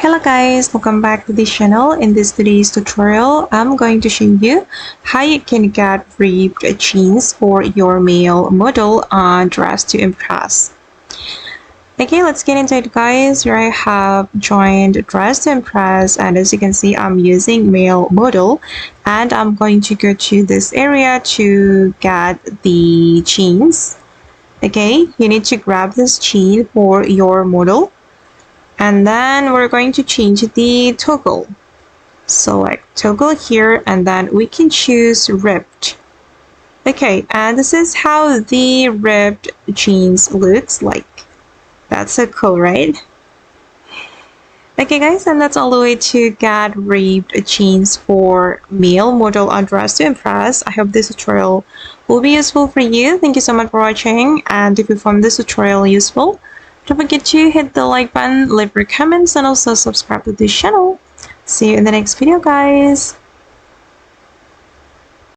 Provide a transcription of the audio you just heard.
Hello guys, welcome back to this channel. In this today's tutorial, I'm going to show you how you can get ripped jeans for your male model on Dress to Impress. Okay, let's get into it guys. Here I have joined Dress to Impress, and as you can see, I'm using male model, and I'm going to go to this area to get the jeans. Okay, you need to grab this jean for your model. And then we're going to change the toggle. Select toggle here, and then we can choose ripped. Okay, and this is how the ripped jeans looks like. That's so cool, right? Okay guys, and that's all the way to get ripped jeans for male model on Dress to Impress. I hope this tutorial will be useful for you. Thank you so much for watching, and if you found this tutorial useful, don't forget to hit the like button, leave your comments, and also subscribe to this channel. See you in the next video guys.